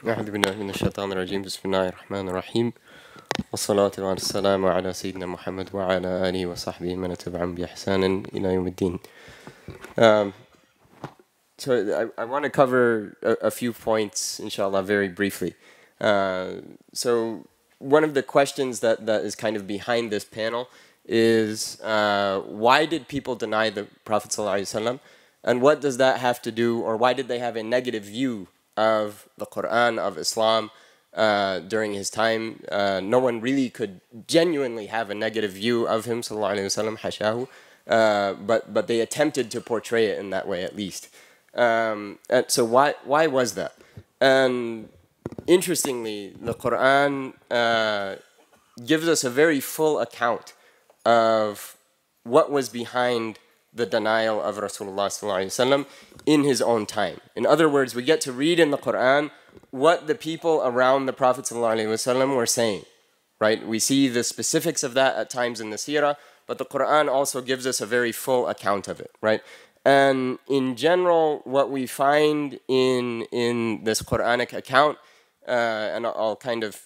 أعوذ بالله من الشيطان الرجيم بسم الله الرحمن الرحيم والصلاة والسلام على سيدنا محمد وعلى آله وصحبه من تبعهم بإحسان إلى يوم الدين. So I want to cover a few points, inshallah, very briefly. So one of the questions that is kind of behind this panel is why did people deny the Prophet ﷺ, and what does that have to do, or why did they have a negative view of the Quran, of Islam, during his time? No one really could genuinely have a negative view of him, sallallahu alaihi wasallam, hashahu, but they attempted to portray it in that way at least. And so why was that? And interestingly, the Quran gives us a very full account of what was behind the denial of Rasulullah sallallahu alaihi wasallam in his own time. In other words, we get to read in the Quran what the people around the Prophet sallallahu alaihi wasallam were saying, right? We see the specifics of that at times in the Seerah, but the Quran also gives us a very full account of it, right? And in general, what we find in this Quranic account, and I'll kind of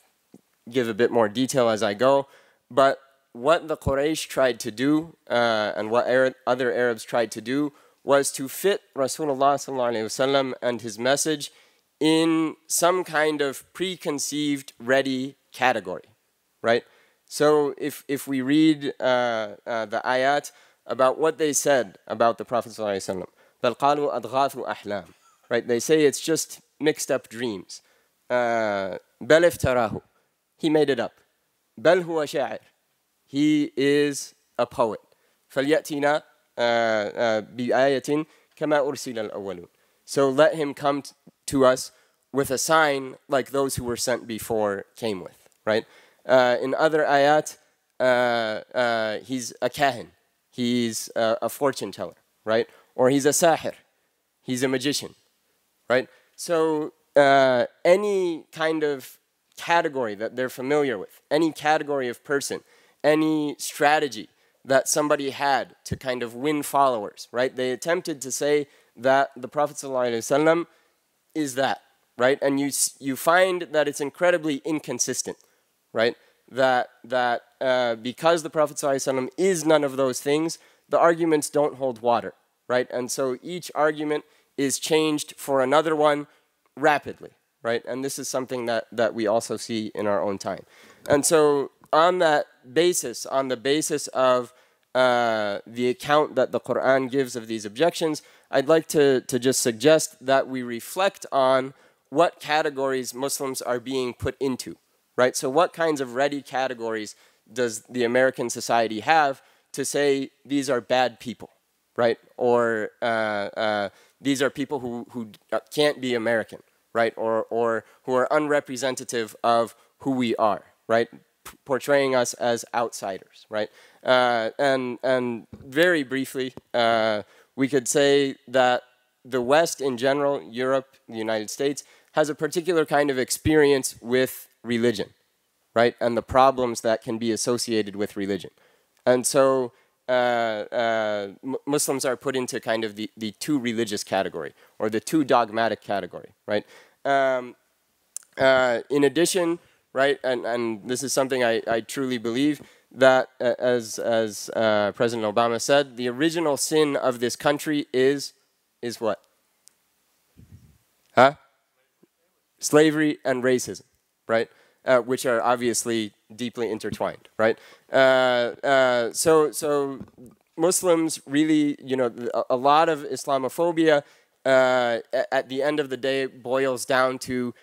give a bit more detail as I go, but what the Quraysh tried to do, and what other Arabs tried to do, was to fit Rasulullah ﷺ and his message in some kind of preconceived, ready category, right? So if we read the ayat about what they said about the Prophet ﷺ, بَلْ قَالُوا أَضْغَاثُ أَحْلَامٍ, right? They say it's just mixed up dreams. بَلْ افتراه, he made it up. بَلْ هُوَ شَاعِرٌ, he is a poet. فَلْيَأْتِنَا بِآيَةٍ كَمَا أُرْسِلَ الْأَوَّلُونَ. So let him come to us with a sign like those who were sent before came with, right? In other ayat, he's a kahin. He's a fortune teller, right? Or he's a sahir. He's a magician, right? So any kind of category that they're familiar with, any category of person, any strategy that somebody had to kind of win followers, right? They attempted to say that the Prophet ﷺ is that, right? And you find that it's incredibly inconsistent, right? That because the Prophet ﷺ is none of those things, the arguments don't hold water, right? And so each argument is changed for another one rapidly, right? And this is something that we also see in our own time. And so on that basis, on the basis of the account that the Quran gives of these objections, I'd like to just suggest that we reflect on what categories Muslims are being put into, right? So what kinds of ready categories does the American society have to say these are bad people, right? Or these are people who can't be American, right? Or who are unrepresentative of who we are, right? Portraying us as outsiders, right? And very briefly, we could say that the West in general, Europe, the United States, has a particular kind of experience with religion, right? And the problems that can be associated with religion. And so Muslims are put into kind of the too religious category, or the too dogmatic category, right? In addition, right, and this is something I truly believe, that as President Obama said, the original sin of this country is what? Huh? Slavery and racism, right? Which are obviously deeply intertwined, right? So Muslims really, you know, a lot of Islamophobia at the end of the day boils down to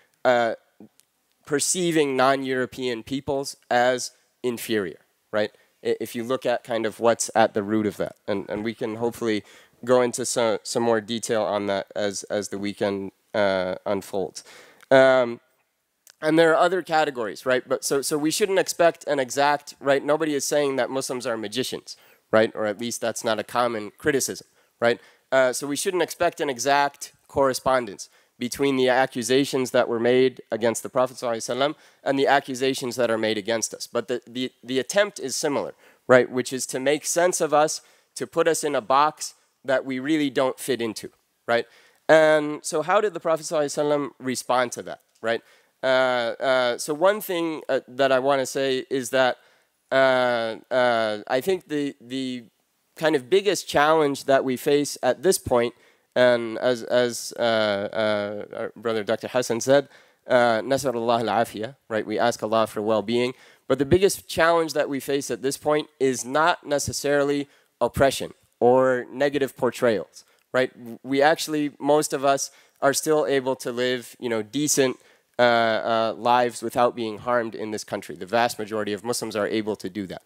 perceiving non-European peoples as inferior, right? If you look at kind of what's at the root of that, and we can hopefully go into some more detail on that as the weekend unfolds. And there are other categories, right? But so we shouldn't expect an exact, right? Nobody is saying that Muslims are magicians, right? Or at least that's not a common criticism, right? So we shouldn't expect an exact correspondence between the accusations that were made against the Prophet ﷺ and the accusations that are made against us. But the attempt is similar, right? Which is to make sense of us, to put us in a box that we really don't fit into, right? And so how did the Prophet ﷺ respond to that, right? So one thing that I want to say is that I think the kind of biggest challenge that we face at this point, and as our brother Dr. Hassan said, Nasar Allah al-afiyah, right? We ask Allah for well-being. But the biggest challenge that we face at this point is not necessarily oppression or negative portrayals, right? We actually, most of us are still able to live, decent lives without being harmed in this country. The vast majority of Muslims are able to do that.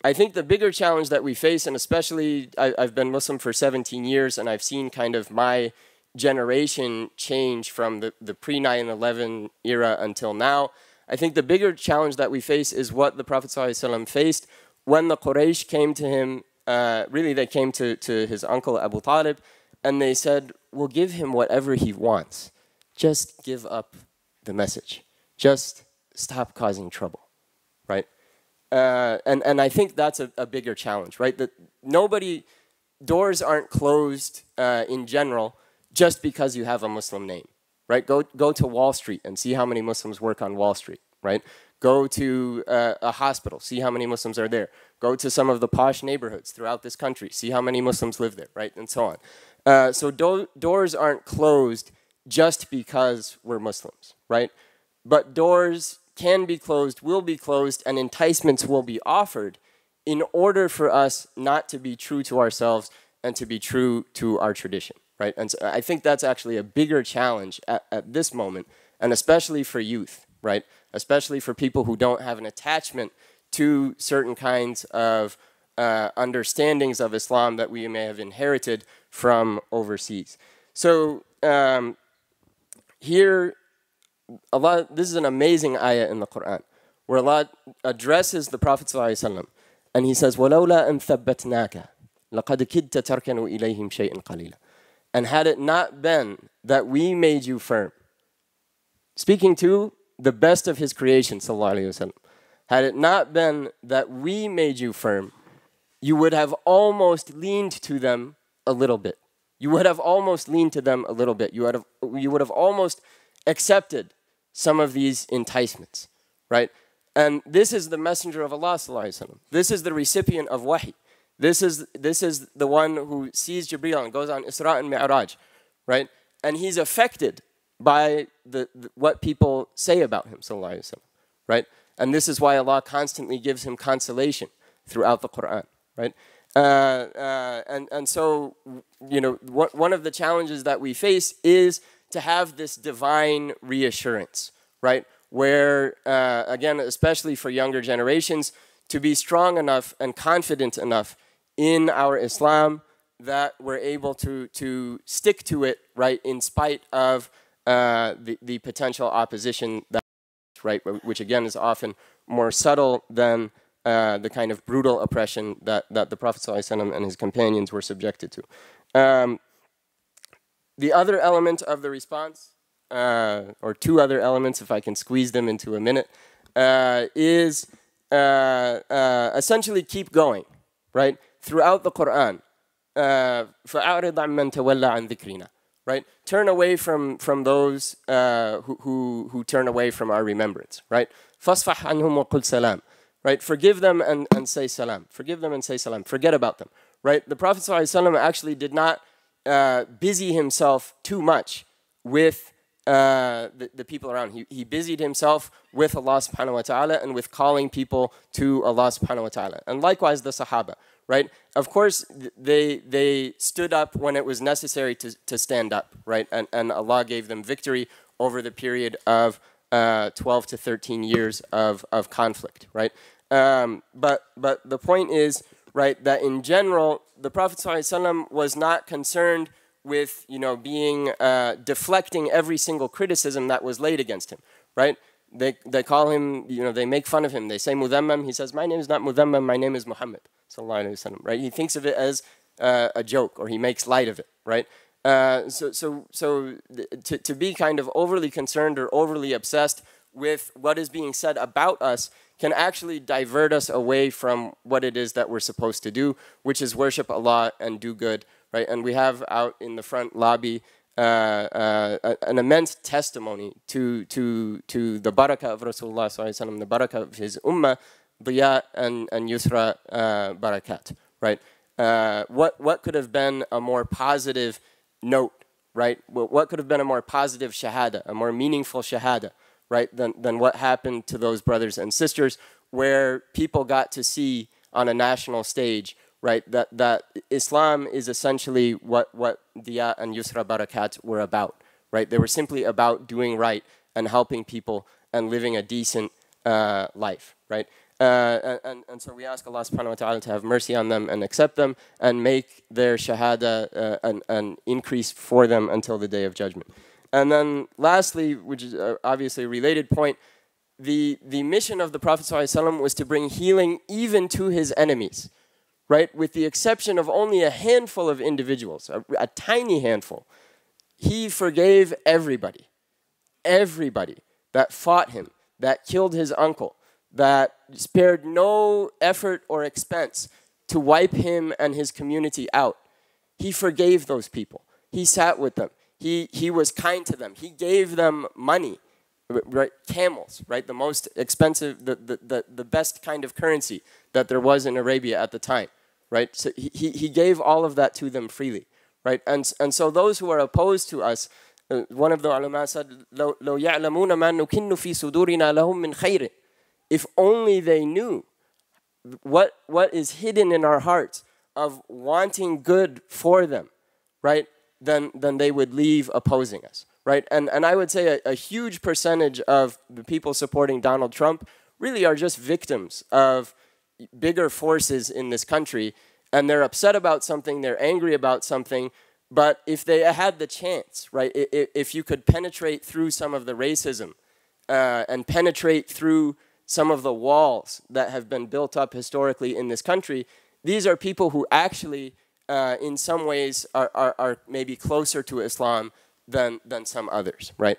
I think the bigger challenge that we face, and especially I've been Muslim for 17 years, and I've seen kind of my generation change from the pre-9/11 era until now. I think the bigger challenge that we face is what the Prophet ﷺ faced when the Quraysh came to him. Really, they came to his uncle Abu Talib, and they said, "We'll give him whatever he wants. Just give up the message. Just stop causing trouble," right? And I think that's a bigger challenge, right? That doors aren't closed in general just because you have a Muslim name, right? Go to Wall Street and see how many Muslims work on Wall Street, right? Go to a hospital, see how many Muslims are there. Go to some of the posh neighborhoods throughout this country, see how many Muslims live there, right? And so on. So doors aren't closed just because we're Muslims, right? But doors can be closed, will be closed, and enticements will be offered in order for us not to be true to ourselves and to be true to our tradition, right? And so I think that's actually a bigger challenge at this moment, and especially for youth, right? Especially for people who don't have an attachment to certain kinds of understandings of Islam that we may have inherited from overseas. So here, Allah, this is an amazing ayah in the Quran, where Allah addresses the Prophet ﷺ, and He says, وَلَوْلَا أَن ثَبَّتْنَاكَ لَقَدْ كِدْتَ تَرْكَنُ إِلَيْهِمْ شَيْئًا قَلِيلًا. And had it not been that we made you firm, speaking to the best of His creation, sallallahu alaihi wasallam, had it not been that we made you firm, you would have almost leaned to them a little bit. You would have almost leaned to them a little bit. You would have almost accepted some of these enticements, right? And this is the messenger of Allah sallallahu alaihi wasallam. This is the recipient of wahi. This is the one who sees Jibreel and goes on Isra and Mi'raj, right? And he's affected by what people say about him, sallallahu alaihi wasallam, right? And this is why Allah constantly gives him consolation throughout the Quran, right? And so, one of the challenges that we face is to have this divine reassurance, right? Where, again, especially for younger generations, to be strong enough and confident enough in our Islam that we're able to stick to it, right, in spite of the potential opposition, right, which again is often more subtle than the kind of brutal oppression that the Prophet ﷺ and his companions were subjected to. The other element of the response, or two other elements, if I can squeeze them into a minute, is essentially keep going, right? Throughout the Quran, فَأَعْرِضْ عَمَّنْ تَوَلَّى عَنْ ذِكْرِنَا, right? Turn away from those who turn away from our remembrance, right? فَاصْفَحْ عَنْهُمْ وَقُلْ سَلَامٌ, right? Forgive them and say salam. Forgive them and say salam. Forget about them, right? The Prophet ﷺ actually did not busy himself too much with the people around. He busied himself with Allah subhanahu wa ta'ala and with calling people to Allah subhanahu wa ta'ala. And likewise the Sahaba, right? Of course, they stood up when it was necessary to stand up, right? And Allah gave them victory over the period of 12 to 13 years of conflict, right? But the point is, right, that in general, the Prophet ﷺ was not concerned with, being deflecting every single criticism that was laid against him, right? They call him, they make fun of him. They say Mudhammam. He says, my name is not Mudhammam, my name is Muhammad, sallallahu alaihi wasallam, right? He thinks of it as a joke, or he makes light of it, right? So to be kind of overly concerned or overly obsessed with what is being said about us can actually divert us away from what it is that we're supposed to do, which is worship Allah and do good, right? And we have out in the front lobby an immense testimony to the barakah of Rasulullah sallallahu alaihi wasallam, the barakah of his ummah, diya and yusra barakat, right? What could have been a more positive note, right? What could have been a more positive shahada, a more meaningful shahada, right, than what happened to those brothers and sisters, where people got to see on a national stage, right, that Islam is essentially what diya and yusra barakat were about, right? They were simply about doing right and helping people and living a decent life, right? And so we ask Allah subhanahu wa ta'ala to have mercy on them and accept them and make their shahada an increase for them until the Day of Judgment. And then lastly, which is obviously a related point, the mission of the Prophet ﷺ was to bring healing even to his enemies, right? With the exception of only a handful of individuals, a tiny handful. He forgave everybody that fought him, that killed his uncle, that spared no effort or expense to wipe him and his community out. He forgave those people. He sat with them. He was kind to them. He gave them money, right? Camels, right? The most expensive, the best kind of currency that there was in Arabia at the time, right? So he gave all of that to them freely, right? And so those who are opposed to us, one of the ulama said, لو يعلمون ما نكن في صدورنا لهم من خير. If only they knew what is hidden in our hearts of wanting good for them, right? Then they would leave opposing us, right? And I would say a huge percentage of the people supporting Donald Trump really are just victims of bigger forces in this country, and they're upset about something, they're angry about something, but if they had the chance, right, if you could penetrate through some of the racism and penetrate through some of the walls that have been built up historically in this country, these are people who actually in some ways are maybe closer to Islam than some others, right?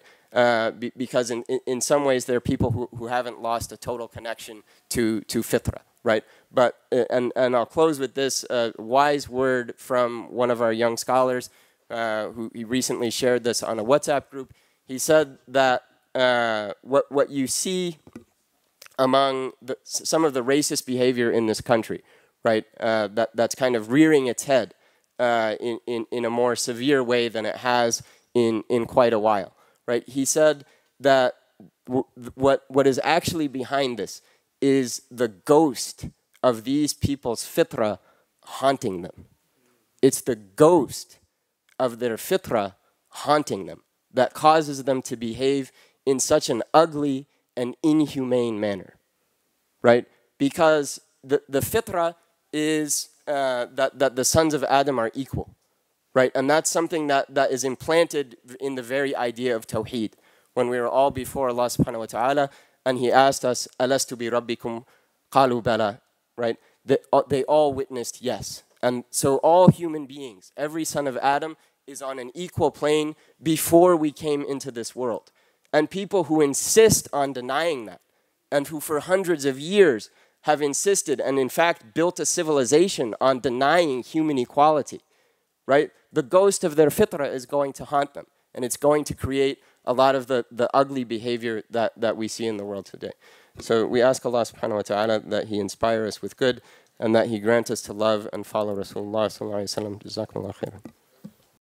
Because in some ways they're people who haven't lost a total connection to fitrah, right? But and I'll close with this wise word from one of our young scholars who he recently shared this on a WhatsApp group. He said that what you see among some of the racist behavior in this country, right, that's kind of rearing its head in a more severe way than it has in quite a while, right? He said that what is actually behind this is the ghost of these people's fitrah haunting them. It's the ghost of their fitrah haunting them that causes them to behave in such an ugly and inhumane manner, right? Because the fitrah is that the sons of Adam are equal, right? And that's something that is implanted in the very idea of Tawheed. When we were all before Allah subhanahu wa ta'ala, and He asked us, Alastu bi rabbikum qalu bala, right? They all witnessed yes. And so all human beings, every son of Adam, is on an equal plane before we came into this world. And people who insist on denying that, and who for hundreds of years have insisted and in fact built a civilization on denying human equality, right? The ghost of their fitrah is going to haunt them, and it's going to create a lot of the ugly behavior that we see in the world today. So we ask Allah subhanahu wa ta'ala that He inspire us with good and that He grant us to love and follow Rasulullah sallallahu alaihi wasallam. Jazakumullah khairan.